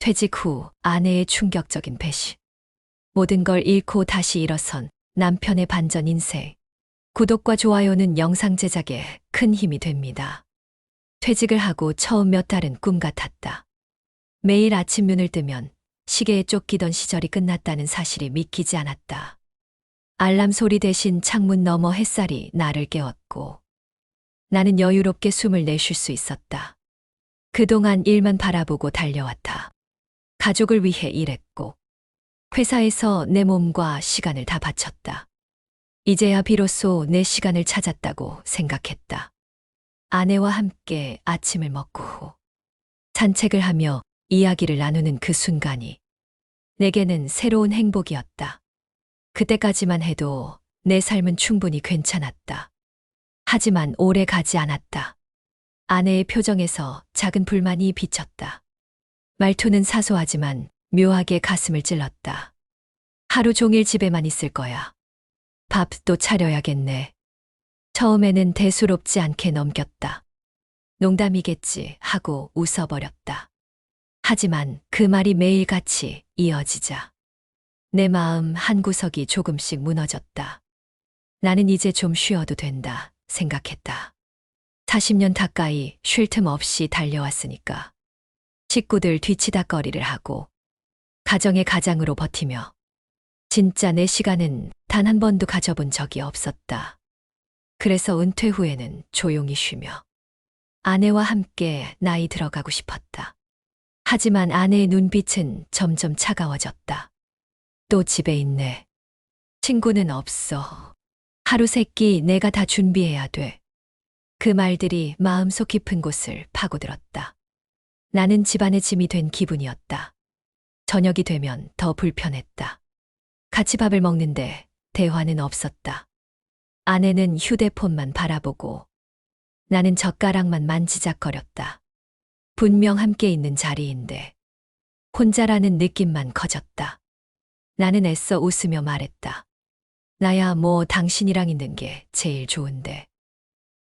퇴직 후 아내의 충격적인 배신. 모든 걸 잃고 다시 일어선 남편의 반전 인생. 구독과 좋아요는 영상 제작에 큰 힘이 됩니다. 퇴직을 하고 처음 몇 달은 꿈 같았다. 매일 아침 눈을 뜨면 시계에 쫓기던 시절이 끝났다는 사실이 믿기지 않았다. 알람 소리 대신 창문 너머 햇살이 나를 깨웠고 나는 여유롭게 숨을 내쉴 수 있었다. 그동안 일만 바라보고 달려왔다. 가족을 위해 일했고 회사에서 내 몸과 시간을 다 바쳤다. 이제야 비로소 내 시간을 찾았다고 생각했다. 아내와 함께 아침을 먹고 후 산책을 하며 이야기를 나누는 그 순간이 내게는 새로운 행복이었다. 그때까지만 해도 내 삶은 충분히 괜찮았다. 하지만 오래 가지 않았다. 아내의 표정에서 작은 불만이 비쳤다. 말투는 사소하지만 묘하게 가슴을 찔렀다. 하루 종일 집에만 있을 거야. 밥도 차려야겠네. 처음에는 대수롭지 않게 넘겼다. 농담이겠지 하고 웃어버렸다. 하지만 그 말이 매일같이 이어지자 내 마음 한구석이 조금씩 무너졌다. 나는 이제 좀 쉬어도 된다 생각했다. 40년 가까이 쉴 틈 없이 달려왔으니까. 식구들 뒤치다꺼리를 하고 가정의 가장으로 버티며 진짜 내 시간은 단 한 번도 가져본 적이 없었다. 그래서 은퇴 후에는 조용히 쉬며 아내와 함께 나이 들어가고 싶었다. 하지만 아내의 눈빛은 점점 차가워졌다. 또 집에 있네. 친구는 없어. 하루 세끼 내가 다 준비해야 돼. 그 말들이 마음속 깊은 곳을 파고들었다. 나는 집안의 짐이 된 기분이었다. 저녁이 되면 더 불편했다. 같이 밥을 먹는데 대화는 없었다. 아내는 휴대폰만 바라보고 나는 젓가락만 만지작거렸다. 분명 함께 있는 자리인데 혼자라는 느낌만 커졌다. 나는 애써 웃으며 말했다. 나야 뭐 당신이랑 있는 게 제일 좋은데.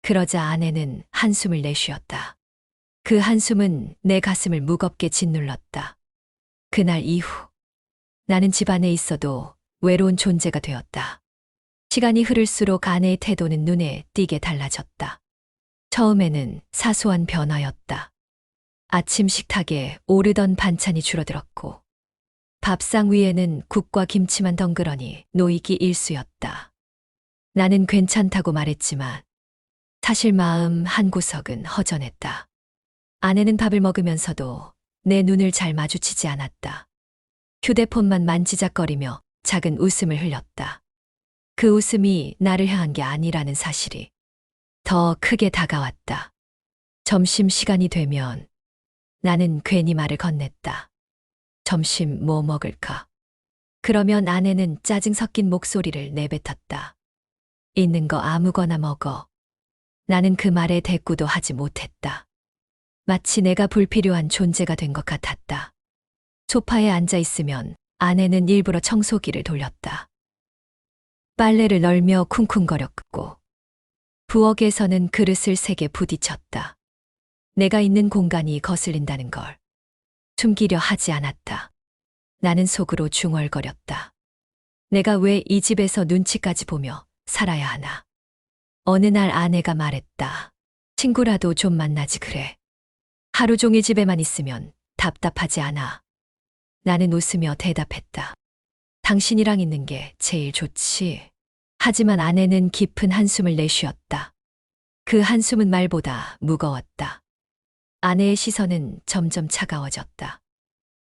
그러자 아내는 한숨을 내쉬었다. 그 한숨은 내 가슴을 무겁게 짓눌렀다. 그날 이후 나는 집안에 있어도 외로운 존재가 되었다. 시간이 흐를수록 아내의 태도는 눈에 띄게 달라졌다. 처음에는 사소한 변화였다. 아침 식탁에 오르던 반찬이 줄어들었고 밥상 위에는 국과 김치만 덩그러니 놓이기 일쑤였다. 나는 괜찮다고 말했지만 사실 마음 한구석은 허전했다. 아내는 밥을 먹으면서도 내 눈을 잘 마주치지 않았다. 휴대폰만 만지작거리며 작은 웃음을 흘렸다. 그 웃음이 나를 향한 게 아니라는 사실이 더 크게 다가왔다. 점심시간이 되면 나는 괜히 말을 건넸다. 점심 뭐 먹을까? 그러면 아내는 짜증 섞인 목소리를 내뱉었다. 있는 거 아무거나 먹어. 나는 그 말에 대꾸도 하지 못했다. 마치 내가 불필요한 존재가 된 것 같았다. 소파에 앉아 있으면 아내는 일부러 청소기를 돌렸다. 빨래를 널며 쿵쿵거렸고 부엌에서는 그릇을 3개 부딪혔다. 내가 있는 공간이 거슬린다는 걸 숨기려 하지 않았다. 나는 속으로 중얼거렸다. 내가 왜 이 집에서 눈치까지 보며 살아야 하나. 어느 날 아내가 말했다. 친구라도 좀 만나지 그래. 하루 종일 집에만 있으면 답답하지 않아. 나는 웃으며 대답했다. 당신이랑 있는 게 제일 좋지. 하지만 아내는 깊은 한숨을 내쉬었다. 그 한숨은 말보다 무거웠다. 아내의 시선은 점점 차가워졌다.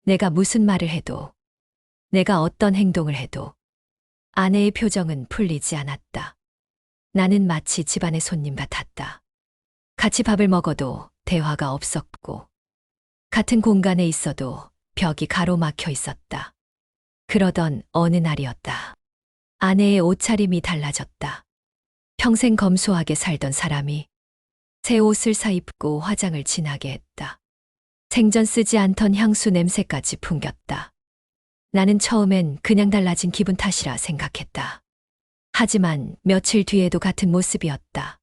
내가 무슨 말을 해도, 내가 어떤 행동을 해도 아내의 표정은 풀리지 않았다. 나는 마치 집안의 손님 같았다. 같이 밥을 먹어도 대화가 없었고, 같은 공간에 있어도 벽이 가로막혀 있었다. 그러던 어느 날이었다. 아내의 옷차림이 달라졌다. 평생 검소하게 살던 사람이 새 옷을 사입고 화장을 진하게 했다. 생전 쓰지 않던 향수 냄새까지 풍겼다. 나는 처음엔 그냥 달라진 기분 탓이라 생각했다. 하지만 며칠 뒤에도 같은 모습이었다.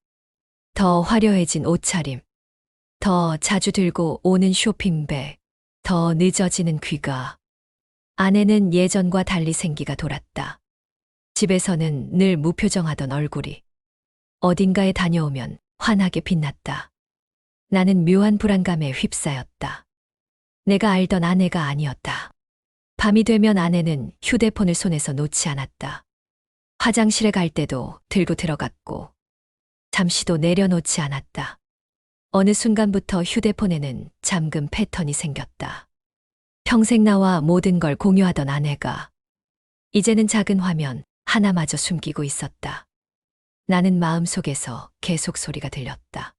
더 화려해진 옷차림, 더 자주 들고 오는 쇼핑백, 더 늦어지는 귀가. 아내는 예전과 달리 생기가 돌았다. 집에서는 늘 무표정하던 얼굴이 어딘가에 다녀오면 환하게 빛났다. 나는 묘한 불안감에 휩싸였다. 내가 알던 아내가 아니었다. 밤이 되면 아내는 휴대폰을 손에서 놓지 않았다. 화장실에 갈 때도 들고 들어갔고, 잠시도 내려놓지 않았다. 어느 순간부터 휴대폰에는 잠금 패턴이 생겼다. 평생 나와 모든 걸 공유하던 아내가 이제는 작은 화면 하나마저 숨기고 있었다. 나는 마음속에서 계속 소리가 들렸다.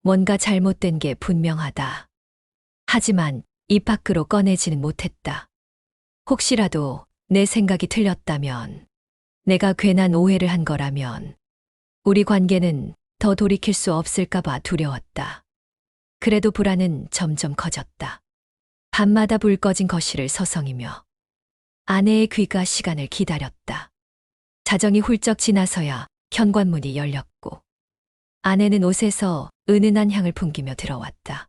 뭔가 잘못된 게 분명하다. 하지만 입 밖으로 꺼내지는 못했다. 혹시라도 내 생각이 틀렸다면, 내가 괜한 오해를 한 거라면, 우리 관계는 더 돌이킬 수 없을까봐 두려웠다. 그래도 불안은 점점 커졌다. 밤마다 불 꺼진 거실을 서성이며 아내의 귀가 시간을 기다렸다. 자정이 훌쩍 지나서야 현관문이 열렸고 아내는 옷에서 은은한 향을 풍기며 들어왔다.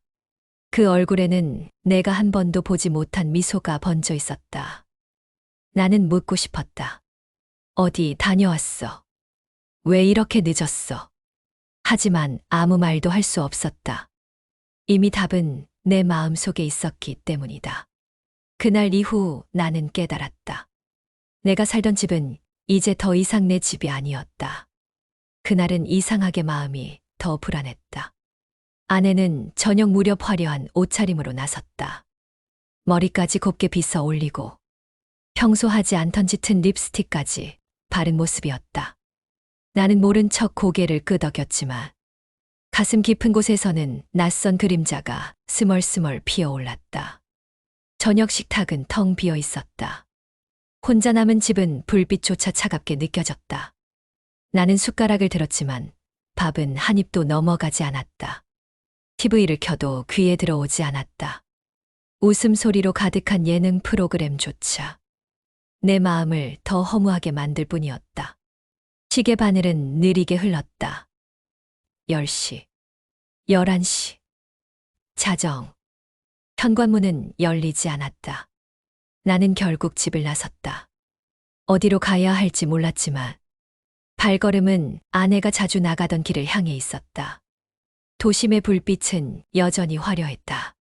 그 얼굴에는 내가 한 번도 보지 못한 미소가 번져 있었다. 나는 묻고 싶었다. 어디 다녀왔어? 왜 이렇게 늦었어? 하지만 아무 말도 할 수 없었다. 이미 답은 내 마음 속에 있었기 때문이다. 그날 이후 나는 깨달았다. 내가 살던 집은 이제 더 이상 내 집이 아니었다. 그날은 이상하게 마음이 더 불안했다. 아내는 저녁 무렵 화려한 옷차림으로 나섰다. 머리까지 곱게 빗어 올리고 평소 하지 않던 짙은 립스틱까지 바른 모습이었다. 나는 모른 척 고개를 끄덕였지만 가슴 깊은 곳에서는 낯선 그림자가 스멀스멀 피어올랐다. 저녁 식탁은 텅 비어 있었다. 혼자 남은 집은 불빛조차 차갑게 느껴졌다. 나는 숟가락을 들었지만 밥은 한 입도 넘어가지 않았다. TV를 켜도 귀에 들어오지 않았다. 웃음소리로 가득한 예능 프로그램조차 내 마음을 더 허무하게 만들 뿐이었다. 시계 바늘은 느리게 흘렀다. 10시, 11시. 자정. 현관문은 열리지 않았다. 나는 결국 집을 나섰다. 어디로 가야 할지 몰랐지만 발걸음은 아내가 자주 나가던 길을 향해 있었다. 도심의 불빛은 여전히 화려했다.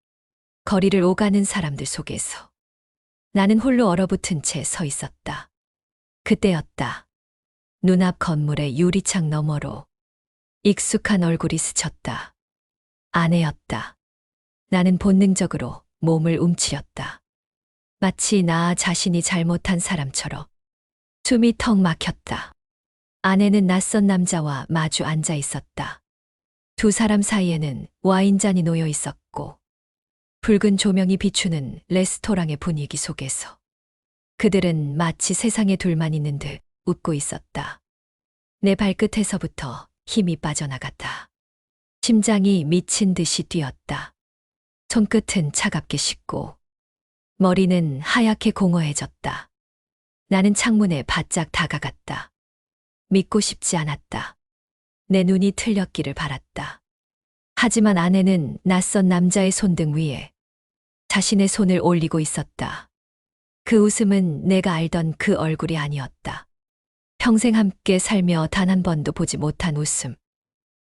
거리를 오가는 사람들 속에서 나는 홀로 얼어붙은 채 서 있었다. 그때였다. 눈앞 건물의 유리창 너머로 익숙한 얼굴이 스쳤다. 아내였다. 나는 본능적으로 몸을 움츠렸다. 마치 나 자신이 잘못한 사람처럼 숨이 턱 막혔다. 아내는 낯선 남자와 마주 앉아 있었다. 두 사람 사이에는 와인잔이 놓여 있었고 붉은 조명이 비추는 레스토랑의 분위기 속에서 그들은 마치 세상에 둘만 있는 듯 웃고 있었다. 내 발끝에서부터 힘이 빠져나갔다. 심장이 미친 듯이 뛰었다. 손끝은 차갑게 식고 머리는 하얗게 공허해졌다. 나는 창문에 바짝 다가갔다. 믿고 싶지 않았다. 내 눈이 틀렸기를 바랐다. 하지만 아내는 낯선 남자의 손등 위에 자신의 손을 올리고 있었다. 그 웃음은 내가 알던 그 얼굴이 아니었다. 평생 함께 살며 단 한 번도 보지 못한 웃음.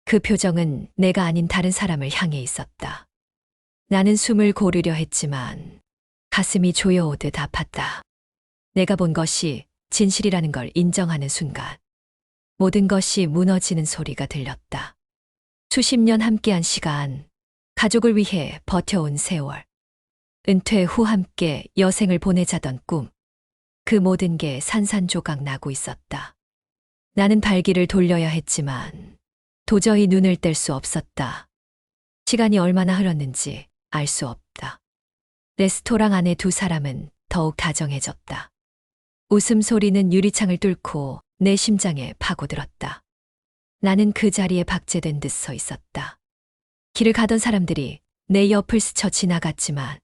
그 표정은 내가 아닌 다른 사람을 향해 있었다. 나는 숨을 고르려 했지만 가슴이 조여오듯 아팠다. 내가 본 것이 진실이라는 걸 인정하는 순간 모든 것이 무너지는 소리가 들렸다. 수십 년 함께한 시간, 가족을 위해 버텨온 세월, 은퇴 후 함께 여생을 보내자던 꿈, 그 모든 게 산산조각 나고 있었다. 나는 발길을 돌려야 했지만 도저히 눈을 뗄 수 없었다. 시간이 얼마나 흘렀는지 알 수 없다. 레스토랑 안에 두 사람은 더욱 다정해졌다. 웃음소리는 유리창을 뚫고 내 심장에 파고들었다. 나는 그 자리에 박제된 듯 서 있었다. 길을 가던 사람들이 내 옆을 스쳐 지나갔지만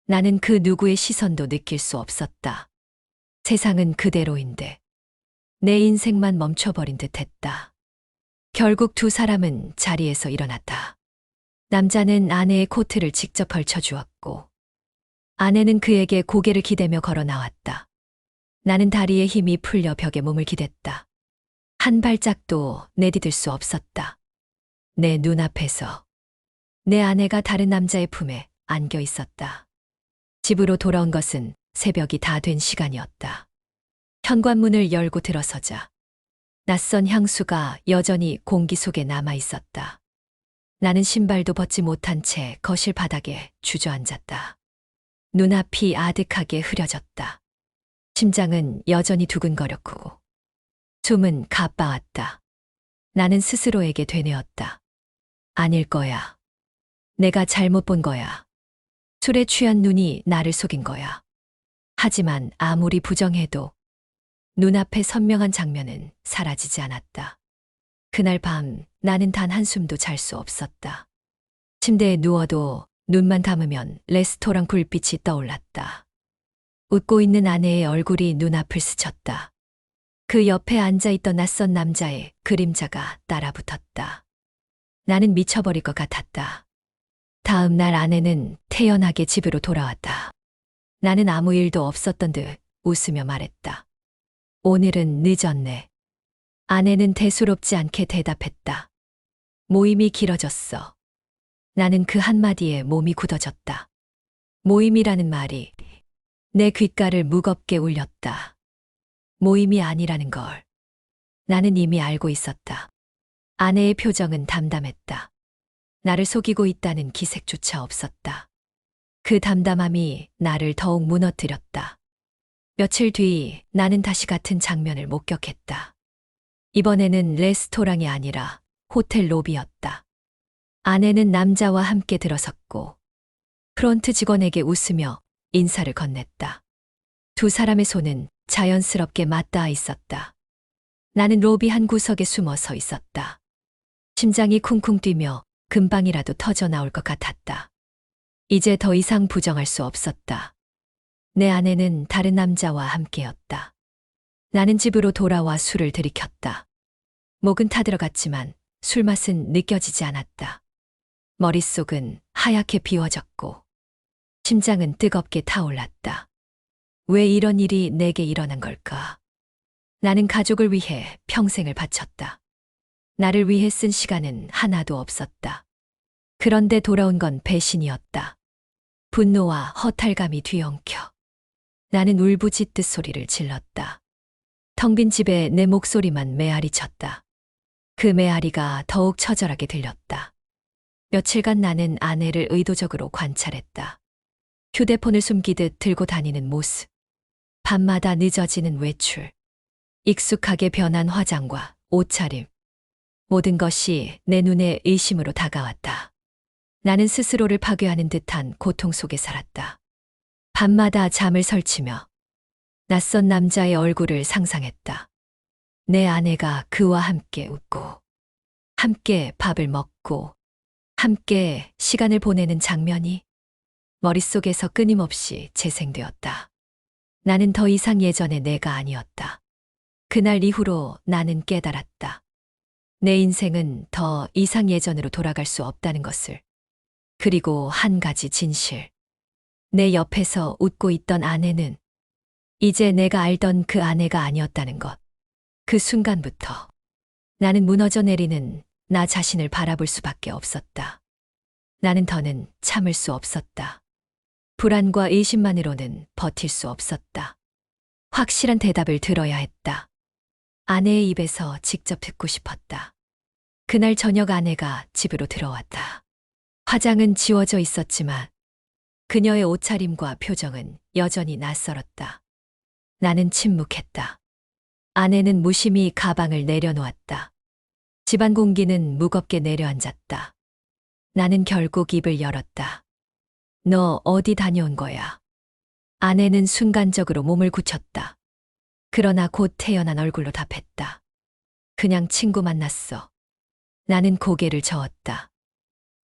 나는 그 누구의 시선도 느낄 수 없었다. 세상은 그대로인데 내 인생만 멈춰버린 듯 했다. 결국 두 사람은 자리에서 일어났다. 남자는 아내의 코트를 직접 걸쳐주었고 아내는 그에게 고개를 기대며 걸어 나왔다. 나는 다리에 힘이 풀려 벽에 몸을 기댔다. 한 발짝도 내디딜 수 없었다. 내 눈앞에서 내 아내가 다른 남자의 품에 안겨 있었다. 집으로 돌아온 것은 새벽이 다 된 시간이었다. 현관문을 열고 들어서자 낯선 향수가 여전히 공기 속에 남아 있었다. 나는 신발도 벗지 못한 채 거실 바닥에 주저앉았다. 눈앞이 아득하게 흐려졌다. 심장은 여전히 두근거렸고 숨은 가빠왔다. 나는 스스로에게 되뇌었다. 아닐 거야. 내가 잘못 본 거야. 술에 취한 눈이 나를 속인 거야. 하지만 아무리 부정해도 눈앞의 선명한 장면은 사라지지 않았다. 그날 밤 나는 단 한숨도 잘 수 없었다. 침대에 누워도 눈만 감으면 레스토랑 불빛이 떠올랐다. 웃고 있는 아내의 얼굴이 눈앞을 스쳤다. 그 옆에 앉아있던 낯선 남자의 그림자가 따라붙었다. 나는 미쳐버릴 것 같았다. 다음 날 아내는 태연하게 집으로 돌아왔다. 나는 아무 일도 없었던 듯 웃으며 말했다. 오늘은 늦었네. 아내는 대수롭지 않게 대답했다. 모임이 길어졌어. 나는 그 한마디에 몸이 굳어졌다. 모임이라는 말이 내 귓가를 무겁게 울렸다. 모임이 아니라는 걸 나는 이미 알고 있었다. 아내의 표정은 담담했다. 나를 속이고 있다는 기색조차 없었다. 그 담담함이 나를 더욱 무너뜨렸다. 며칠 뒤 나는 다시 같은 장면을 목격했다. 이번에는 레스토랑이 아니라 호텔 로비였다. 아내는 남자와 함께 들어섰고 프론트 직원에게 웃으며 인사를 건넸다. 두 사람의 손은 자연스럽게 맞닿아 있었다. 나는 로비 한 구석에 숨어 서 있었다. 심장이 쿵쿵 뛰며 금방이라도 터져 나올 것 같았다. 이제 더 이상 부정할 수 없었다. 내 아내는 다른 남자와 함께였다. 나는 집으로 돌아와 술을 들이켰다. 목은 타들어갔지만 술맛은 느껴지지 않았다. 머릿속은 하얗게 비워졌고 심장은 뜨겁게 타올랐다. 왜 이런 일이 내게 일어난 걸까? 나는 가족을 위해 평생을 바쳤다. 나를 위해 쓴 시간은 하나도 없었다. 그런데 돌아온 건 배신이었다. 분노와 허탈감이 뒤엉켜. 나는 울부짖듯 소리를 질렀다. 텅 빈 집에 내 목소리만 메아리 쳤다. 그 메아리가 더욱 처절하게 들렸다. 며칠간 나는 아내를 의도적으로 관찰했다. 휴대폰을 숨기듯 들고 다니는 모습. 밤마다 늦어지는 외출. 익숙하게 변한 화장과 옷차림. 모든 것이 내 눈에 의심으로 다가왔다. 나는 스스로를 파괴하는 듯한 고통 속에 살았다. 밤마다 잠을 설치며 낯선 남자의 얼굴을 상상했다. 내 아내가 그와 함께 웃고, 함께 밥을 먹고, 함께 시간을 보내는 장면이 머릿속에서 끊임없이 재생되었다. 나는 더 이상 예전의 내가 아니었다. 그날 이후로 나는 깨달았다. 내 인생은 더 이상 예전으로 돌아갈 수 없다는 것을. 그리고 한 가지 진실. 내 옆에서 웃고 있던 아내는 이제 내가 알던 그 아내가 아니었다는 것. 그 순간부터 나는 무너져 내리는 나 자신을 바라볼 수밖에 없었다. 나는 더는 참을 수 없었다. 불안과 의심만으로는 버틸 수 없었다. 확실한 대답을 들어야 했다. 아내의 입에서 직접 듣고 싶었다. 그날 저녁 아내가 집으로 들어왔다. 화장은 지워져 있었지만 그녀의 옷차림과 표정은 여전히 낯설었다. 나는 침묵했다. 아내는 무심히 가방을 내려놓았다. 집안 공기는 무겁게 내려앉았다. 나는 결국 입을 열었다. 너 어디 다녀온 거야? 아내는 순간적으로 몸을 굳혔다. 그러나 곧 태연한 얼굴로 답했다. 그냥 친구 만났어. 나는 고개를 저었다.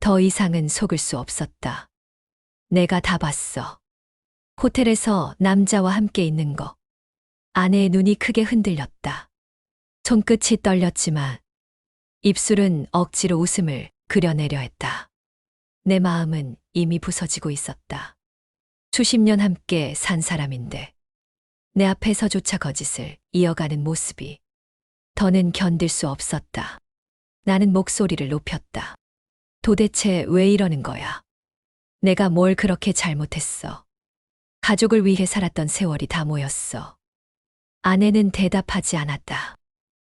더 이상은 속을 수 없었다. 내가 다 봤어. 호텔에서 남자와 함께 있는 거. 아내의 눈이 크게 흔들렸다. 손끝이 떨렸지만 입술은 억지로 웃음을 그려내려 했다. 내 마음은 이미 부서지고 있었다. 수십 년 함께 산 사람인데 내 앞에서조차 거짓을 이어가는 모습이 더는 견딜 수 없었다. 나는 목소리를 높였다. 도대체 왜 이러는 거야? 내가 뭘 그렇게 잘못했어? 가족을 위해 살았던 세월이 다 모였어. 아내는 대답하지 않았다.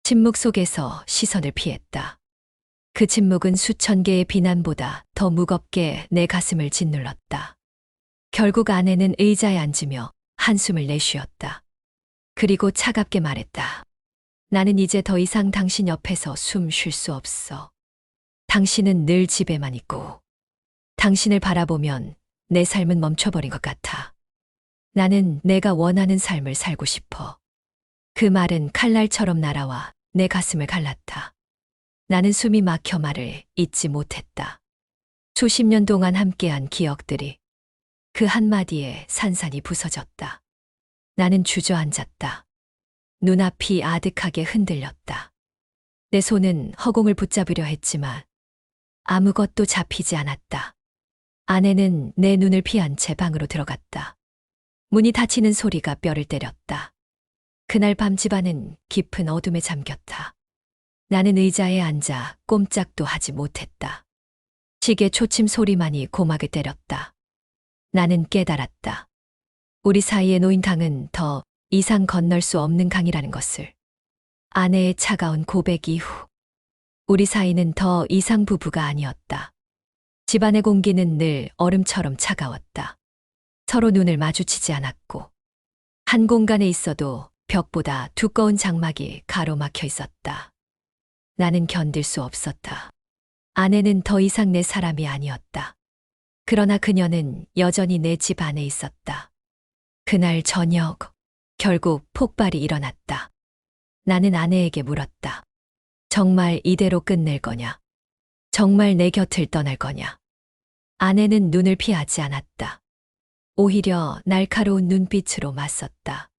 침묵 속에서 시선을 피했다. 그 침묵은 수천 개의 비난보다 더 무겁게 내 가슴을 짓눌렀다. 결국 아내는 의자에 앉으며 한숨을 내쉬었다. 그리고 차갑게 말했다. 나는 이제 더 이상 당신 옆에서 숨 쉴 수 없어. 당신은 늘 집에만 있고, 당신을 바라보면 내 삶은 멈춰버린 것 같아. 나는 내가 원하는 삶을 살고 싶어. 그 말은 칼날처럼 날아와 내 가슴을 갈랐다. 나는 숨이 막혀 말을 잇지 못했다. 수십 년 동안 함께한 기억들이 그 한마디에 산산이 부서졌다. 나는 주저앉았다. 눈앞이 아득하게 흔들렸다. 내 손은 허공을 붙잡으려 했지만 아무것도 잡히지 않았다. 아내는 내 눈을 피한 채 방으로 들어갔다. 문이 닫히는 소리가 뼈를 때렸다. 그날 밤 집안은 깊은 어둠에 잠겼다. 나는 의자에 앉아 꼼짝도 하지 못했다. 시계 초침 소리만이 고막을 때렸다. 나는 깨달았다. 우리 사이에 놓인 강은 더 이상 건널 수 없는 강이라는 것을. 아내의 차가운 고백 이후 우리 사이는 더 이상 부부가 아니었다. 집안의 공기는 늘 얼음처럼 차가웠다. 서로 눈을 마주치지 않았고 한 공간에 있어도 벽보다 두꺼운 장막이 가로막혀 있었다. 나는 견딜 수 없었다. 아내는 더 이상 내 사람이 아니었다. 그러나 그녀는 여전히 내 집 안에 있었다. 그날 저녁, 결국 폭발이 일어났다. 나는 아내에게 물었다. 정말 이대로 끝낼 거냐? 정말 내 곁을 떠날 거냐? 아내는 눈을 피하지 않았다. 오히려 날카로운 눈빛으로 맞섰다.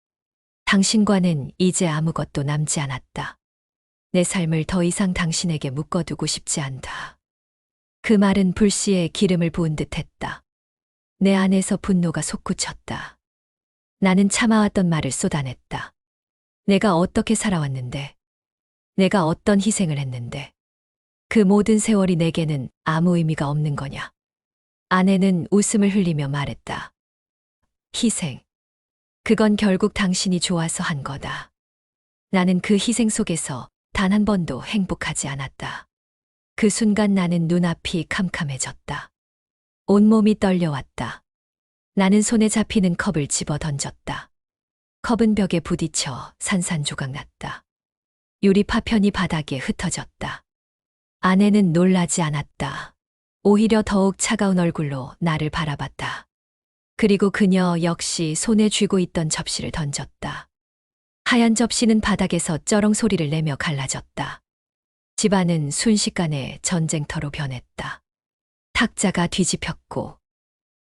당신과는 이제 아무것도 남지 않았다. 내 삶을 더 이상 당신에게 묶어두고 싶지 않다. 그 말은 불씨에 기름을 부은 듯 했다. 내 안에서 분노가 솟구쳤다. 나는 참아왔던 말을 쏟아냈다. 내가 어떻게 살아왔는데, 내가 어떤 희생을 했는데, 그 모든 세월이 내게는 아무 의미가 없는 거냐. 아내는 웃음을 흘리며 말했다. 희생. 그건 결국 당신이 좋아서 한 거다. 나는 그 희생 속에서 단 한 번도 행복하지 않았다. 그 순간 나는 눈앞이 캄캄해졌다. 온몸이 떨려왔다. 나는 손에 잡히는 컵을 집어 던졌다. 컵은 벽에 부딪혀 산산조각 났다. 유리 파편이 바닥에 흩어졌다. 아내는 놀라지 않았다. 오히려 더욱 차가운 얼굴로 나를 바라봤다. 그리고 그녀 역시 손에 쥐고 있던 접시를 던졌다. 하얀 접시는 바닥에서 쩌렁 소리를 내며 갈라졌다. 집안은 순식간에 전쟁터로 변했다. 탁자가 뒤집혔고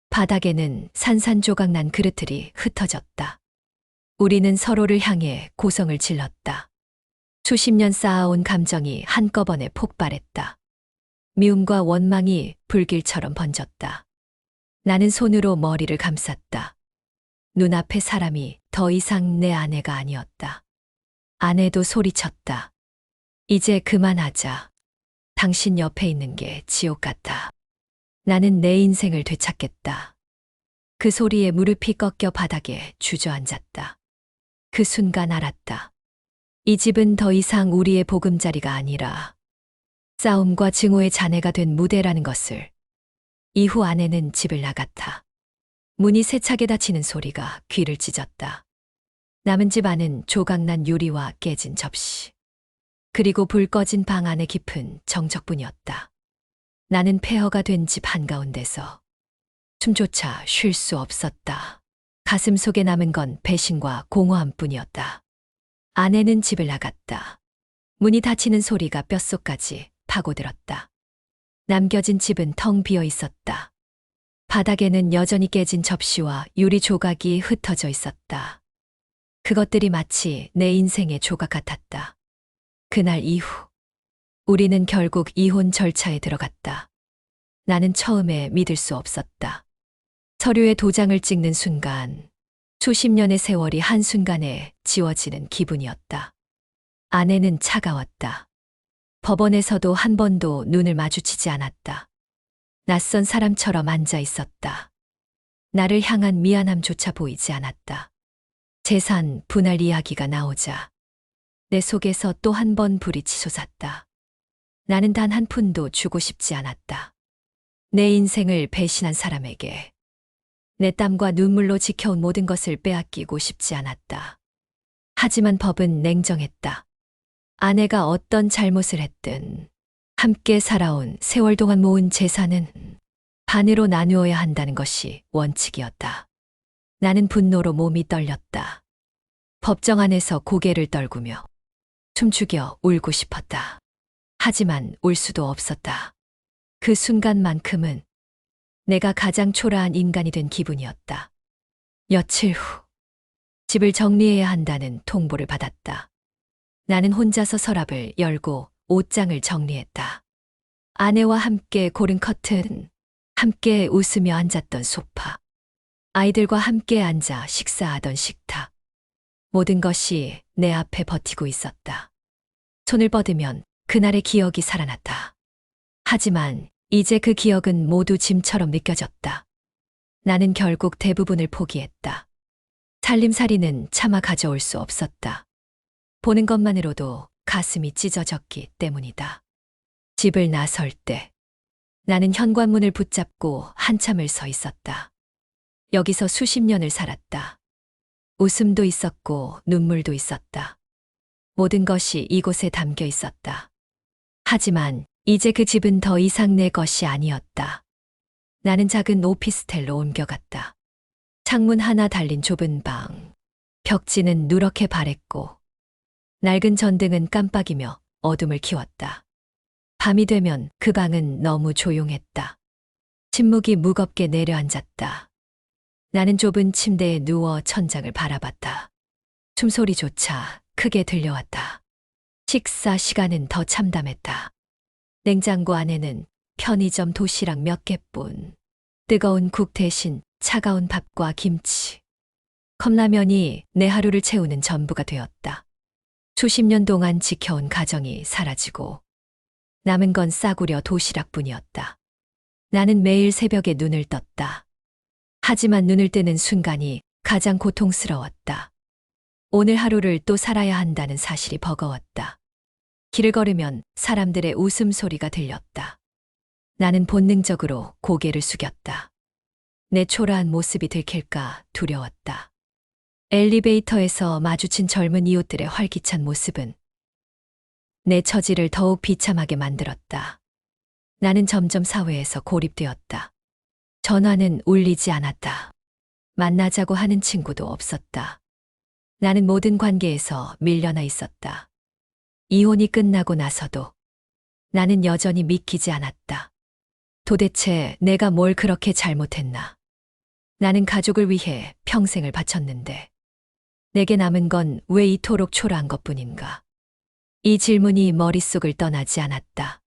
바닥에는 산산조각 난 그릇들이 흩어졌다. 우리는 서로를 향해 고성을 질렀다. 수십 년 쌓아온 감정이 한꺼번에 폭발했다. 미움과 원망이 불길처럼 번졌다. 나는 손으로 머리를 감쌌다. 눈앞의 사람이 더 이상 내 아내가 아니었다. 아내도 소리쳤다. 이제 그만하자. 당신 옆에 있는 게 지옥 같아. 나는 내 인생을 되찾겠다. 그 소리에 무릎이 꺾여 바닥에 주저앉았다. 그 순간 알았다. 이 집은 더 이상 우리의 보금자리가 아니라 싸움과 증오의 잔해가 된 무대라는 것을. 이후 아내는 집을 나갔다. 문이 세차게 닫히는 소리가 귀를 찢었다. 남은 집 안은 조각난 유리와 깨진 접시. 그리고 불 꺼진 방 안의 깊은 정적뿐이었다. 나는 폐허가 된 집 한가운데서 숨조차 쉴 수 없었다. 가슴 속에 남은 건 배신과 공허함뿐이었다. 아내는 집을 나갔다. 문이 닫히는 소리가 뼛속까지 파고들었다. 남겨진 집은 텅 비어 있었다. 바닥에는 여전히 깨진 접시와 유리 조각이 흩어져 있었다. 그것들이 마치 내 인생의 조각 같았다. 그날 이후 우리는 결국 이혼 절차에 들어갔다. 나는 처음에 믿을 수 없었다. 서류에 도장을 찍는 순간 수십 년의 세월이 한순간에 지워지는 기분이었다. 아내는 차가웠다. 법원에서도 한 번도 눈을 마주치지 않았다. 낯선 사람처럼 앉아 있었다. 나를 향한 미안함조차 보이지 않았다. 재산 분할 이야기가 나오자 내 속에서 또 한 번 불이 치솟았다. 나는 단 한 푼도 주고 싶지 않았다. 내 인생을 배신한 사람에게 내 땀과 눈물로 지켜온 모든 것을 빼앗기고 싶지 않았다. 하지만 법은 냉정했다. 아내가 어떤 잘못을 했든 함께 살아온 세월 동안 모은 재산은 반으로 나누어야 한다는 것이 원칙이었다. 나는 분노로 몸이 떨렸다. 법정 안에서 고개를 떨구며 춤추겨 울고 싶었다. 하지만 울 수도 없었다. 그 순간만큼은 내가 가장 초라한 인간이 된 기분이었다. 며칠 후 집을 정리해야 한다는 통보를 받았다. 나는 혼자서 서랍을 열고 옷장을 정리했다. 아내와 함께 고른 커튼, 함께 웃으며 앉았던 소파, 아이들과 함께 앉아 식사하던 식탁. 모든 것이 내 앞에 버티고 있었다. 손을 뻗으면 그날의 기억이 살아났다. 하지만 이제 그 기억은 모두 짐처럼 느껴졌다. 나는 결국 대부분을 포기했다. 살림살이는 차마 가져올 수 없었다. 보는 것만으로도 가슴이 찢어졌기 때문이다. 집을 나설 때 나는 현관문을 붙잡고 한참을 서 있었다. 여기서 수십 년을 살았다. 웃음도 있었고 눈물도 있었다. 모든 것이 이곳에 담겨 있었다. 하지만 이제 그 집은 더 이상 내 것이 아니었다. 나는 작은 오피스텔로 옮겨갔다. 창문 하나 달린 좁은 방. 벽지는 누렇게 바랬고 낡은 전등은 깜빡이며 어둠을 키웠다. 밤이 되면 그 방은 너무 조용했다. 침묵이 무겁게 내려앉았다. 나는 좁은 침대에 누워 천장을 바라봤다. 숨소리조차 크게 들려왔다. 식사 시간은 더 참담했다. 냉장고 안에는 편의점 도시락 몇 개뿐. 뜨거운 국 대신 차가운 밥과 김치. 컵라면이 내 하루를 채우는 전부가 되었다. 수십 년 동안 지켜온 가정이 사라지고 남은 건 싸구려 도시락뿐이었다. 나는 매일 새벽에 눈을 떴다. 하지만 눈을 뜨는 순간이 가장 고통스러웠다. 오늘 하루를 또 살아야 한다는 사실이 버거웠다. 길을 걸으면 사람들의 웃음소리가 들렸다. 나는 본능적으로 고개를 숙였다. 내 초라한 모습이 들킬까 두려웠다. 엘리베이터에서 마주친 젊은 이웃들의 활기찬 모습은 내 처지를 더욱 비참하게 만들었다. 나는 점점 사회에서 고립되었다. 전화는 울리지 않았다. 만나자고 하는 친구도 없었다. 나는 모든 관계에서 밀려나 있었다. 이혼이 끝나고 나서도 나는 여전히 믿기지 않았다. 도대체 내가 뭘 그렇게 잘못했나? 나는 가족을 위해 평생을 바쳤는데 내게 남은 건 왜 이토록 초라한 것뿐인가? 이 질문이 머릿속을 떠나지 않았다.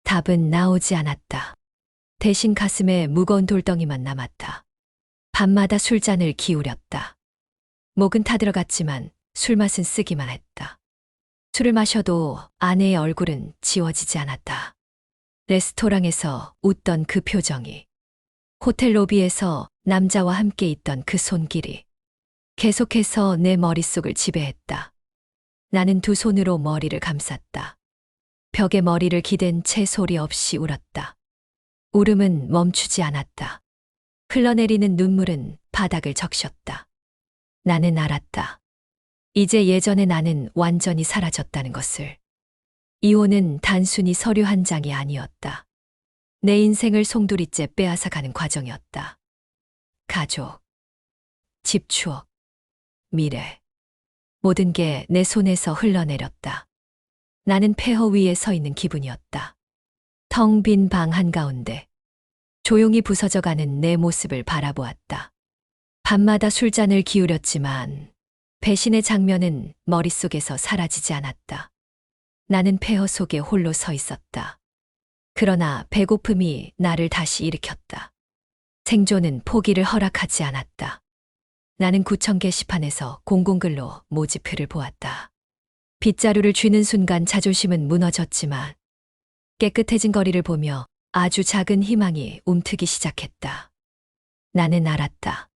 답은 나오지 않았다. 대신 가슴에 무거운 돌덩이만 남았다. 밤마다 술잔을 기울였다. 목은 타들어갔지만 술맛은 쓰기만 했다. 술을 마셔도 아내의 얼굴은 지워지지 않았다. 레스토랑에서 웃던 그 표정이, 호텔 로비에서 남자와 함께 있던 그 손길이 계속해서 내 머릿속을 지배했다. 나는 두 손으로 머리를 감쌌다. 벽에 머리를 기댄 채 소리 없이 울었다. 울음은 멈추지 않았다. 흘러내리는 눈물은 바닥을 적셨다. 나는 알았다. 이제 예전의 나는 완전히 사라졌다는 것을. 이혼은 단순히 서류 한 장이 아니었다. 내 인생을 송두리째 빼앗아가는 과정이었다. 가족, 집 추억, 미래. 모든 게 내 손에서 흘러내렸다. 나는 폐허 위에 서 있는 기분이었다. 텅 빈 방 한가운데 조용히 부서져가는 내 모습을 바라보았다. 밤마다 술잔을 기울였지만 배신의 장면은 머릿속에서 사라지지 않았다. 나는 폐허 속에 홀로 서 있었다. 그러나 배고픔이 나를 다시 일으켰다. 생존은 포기를 허락하지 않았다. 나는 구청 게시판에서 공공글로 모집표를 보았다. 빗자루를 쥐는 순간 자존심은 무너졌지만 깨끗해진 거리를 보며 아주 작은 희망이 움트기 시작했다. 나는 알았다.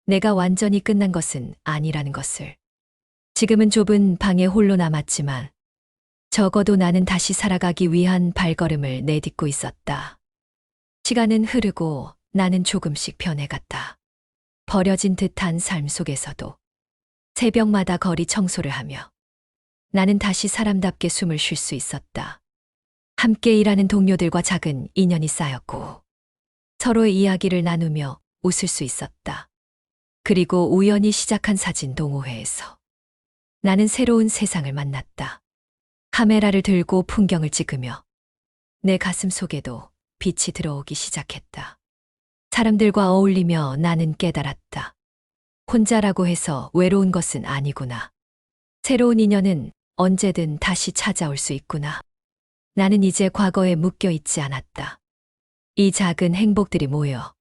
내가 완전히 끝난 것은 아니라는 것을. 지금은 좁은 방에 홀로 남았지만 적어도 나는 다시 살아가기 위한 발걸음을 내딛고 있었다. 시간은 흐르고 나는 조금씩 변해갔다. 버려진 듯한 삶 속에서도 새벽마다 거리 청소를 하며 나는 다시 사람답게 숨을 쉴 수 있었다. 함께 일하는 동료들과 작은 인연이 쌓였고 서로의 이야기를 나누며 웃을 수 있었다. 그리고 우연히 시작한 사진 동호회에서 나는 새로운 세상을 만났다. 카메라를 들고 풍경을 찍으며 내 가슴 속에도 빛이 들어오기 시작했다. 사람들과 어울리며 나는 깨달았다. 혼자라고 해서 외로운 것은 아니구나. 새로운 인연은 언제든 다시 찾아올 수 있구나. 나는 이제 과거에 묶여 있지 않았다. 이 작은 행복들이 모여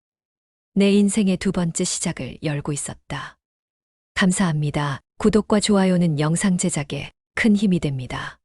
내 인생의 두 번째 시작을 열고 있었다. 감사합니다. 구독과 좋아요는 영상 제작에 큰 힘이 됩니다.